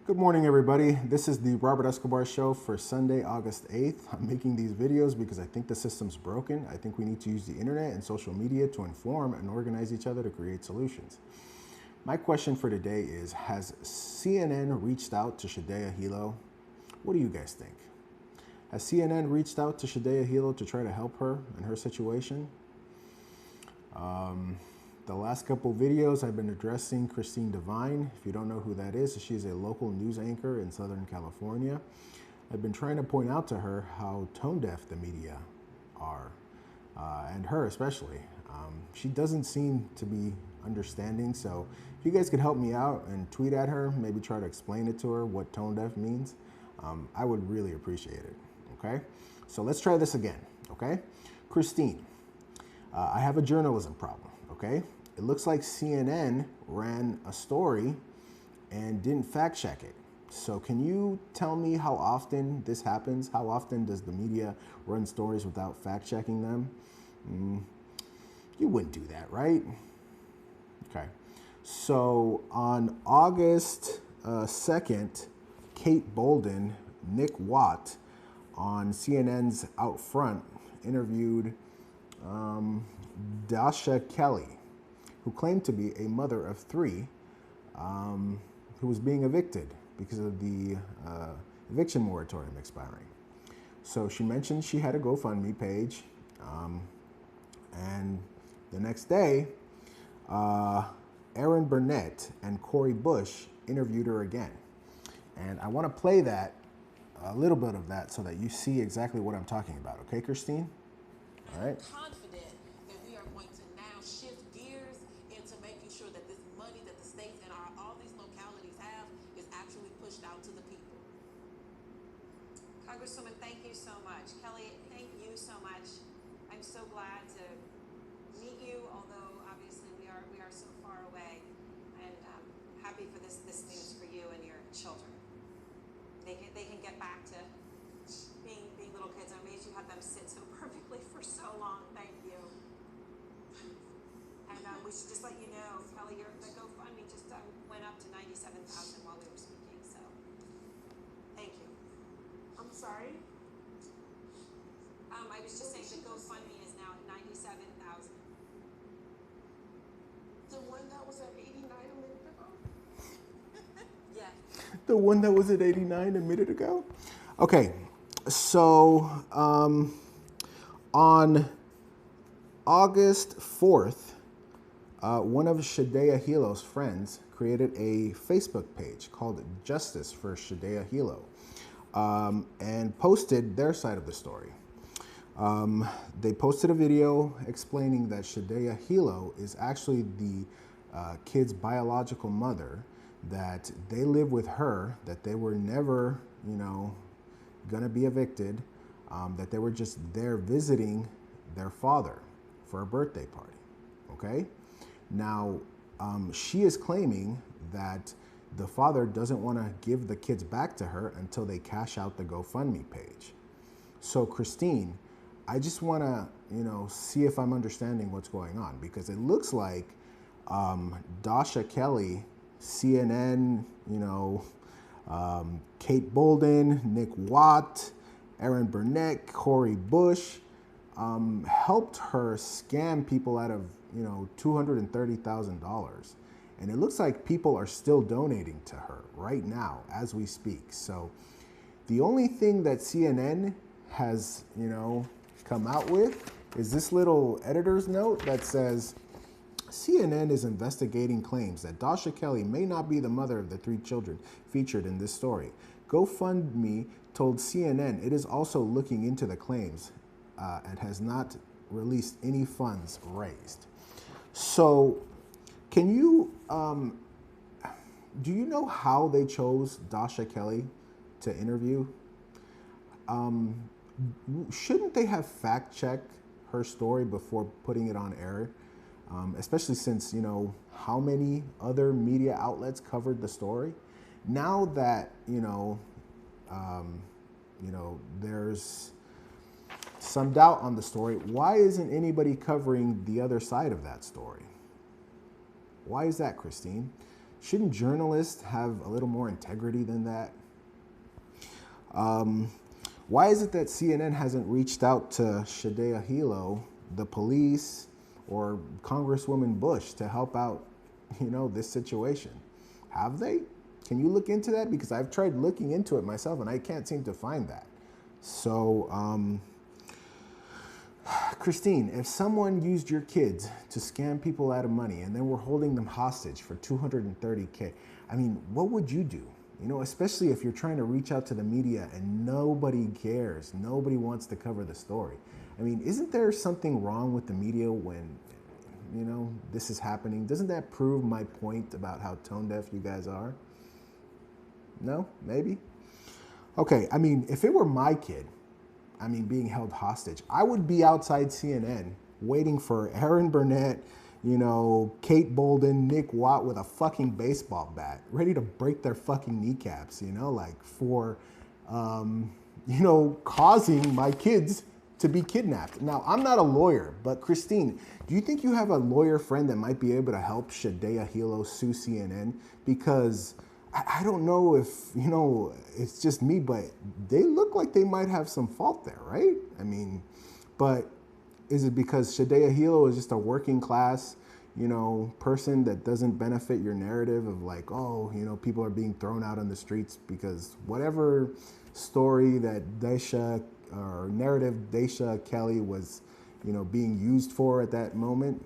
Good morning, everybody. This is the Robert Escobar Show for Sunday, August 8th. I'm making these videos because I think the system's broken. I think we need to use the internet and social media to inform and organize each other to create solutions. My question for today is, has CNN reached out to Shadia Hilo? What do you guys think? Has CNN reached out to Shadia Hilo to try to help her in her situation? The last couple videos I've been addressing Christine Devine. If you don't know who that is, she's a local news anchor in Southern California. I've been trying to point out to her how tone deaf the media are, and her especially. She doesn't seem to be understanding, so if you guys could help me out and tweet at her, maybe try to explain it to her what tone deaf means, I would really appreciate it, okay? So let's try this again, okay? Christine, I have a journalism problem, okay? It looks like CNN ran a story and didn't fact check it. So can you tell me how often this happens? How often does the media run stories without fact checking them? You wouldn't do that, right? Okay. So on August 2nd, Kate Bolden, Nick Watt on CNN's Out Front interviewed Dasha Kelly, who claimed to be a mother of three who was being evicted because of the eviction moratorium expiring. So she mentioned she had a GoFundMe page, and the next day, Erin Burnett and Cori interviewed her again. And I want to play that, a little bit of that, so that you see exactly what I'm talking about. Okay, Christine? All right. Confident that we are going to now shift gears into making sure that this money that the states and all these localities have is actually pushed out to the people. Congresswoman, thank you so much. Kelly, thank you so much. I'm so glad to meet you, although obviously we are so far away, and happy for this news for you and your children. They can get back to being little kids. I'm amazed you had them sit so perfectly for so long. Thank you. And we should just let you know, Kelly, the GoFundMe just went up to $97,000 while we were speaking. So, thank you. I'm sorry? I was just saying the GoFundMe is now at $97,000. The one that was at 89 a minute ago? Yeah. The one that was at 89 a minute ago? Okay, so on August 4th, one of Shadia Hilo's friends created a Facebook page called Justice for Shadia Hilo, and posted their side of the story. They posted a video explaining that Shadia Hilo is actually the kid's biological mother, that they live with her, that they were never, gonna be evicted, that they were just there visiting their father for a birthday party, okay? Now, she is claiming that the father doesn't wanna give the kids back to her until they cash out the GoFundMe page. So Christine, I just wanna, see if I'm understanding what's going on, because it looks like Dasha Kelly, CNN, Kate Bolden, Nick Watt, Erin Burnett, Cori helped her scam people out of, $230,000. And it looks like people are still donating to her right now as we speak. So the only thing that CNN has, come out with is this little editor's note that says, CNN is investigating claims that Dasha Kelly may not be the mother of the three children featured in this story. GoFundMe told CNN it is also looking into the claims and has not released any funds raised. So, can you, do you know how they chose Dasha Kelly to interview? Shouldn't they have fact-checked her story before putting it on air? Especially since, how many other media outlets covered the story. Now that, there's some doubt on the story, why isn't anybody covering the other side of that story? Why is that, Christine? Shouldn't journalists have a little more integrity than that? Why is it that CNN hasn't reached out to Shadia Hilo, the police, or Congresswoman Bush to help out, this situation? Have they? Can you look into that? Because I've tried looking into it myself and I can't seem to find that. So, Christine, if someone used your kids to scam people out of money and then we're holding them hostage for $230K, I mean, what would you do? Especially if you're trying to reach out to the media and nobody cares. Nobody wants to cover the story. I mean, isn't there something wrong with the media when, this is happening? Doesn't that prove my point about how tone deaf you guys are? No? Maybe? Okay, I mean, if it were my kid, being held hostage, I would be outside CNN waiting for Erin Burnett, Kate Bolden, Nick Watt with a fucking baseball bat, ready to break their fucking kneecaps, for, causing my kids to be kidnapped. Now, I'm not a lawyer, but Christine, do you think you have a lawyer friend that might be able to help Shadia Hilo sue CNN? Because I don't know if, it's just me, but they look like they might have some fault there, right? But is it because Shadia Hilo is just a working class, person that doesn't benefit your narrative of like, people are being thrown out on the streets because whatever story that Dasha or narrative Dasha Kelly was, being used for at that moment?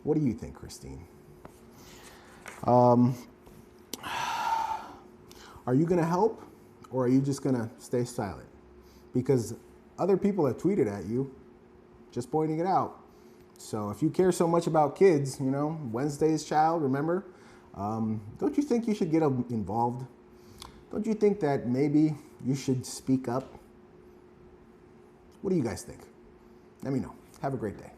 What do you think, Christine? Are you going to help, or are you just going to stay silent? Because other people have tweeted at you, just pointing it out. So if you care so much about kids, Wednesday's child, remember? Don't you think you should get involved? Don't you think that maybe you should speak up? What do you guys think? Let me know. Have a great day.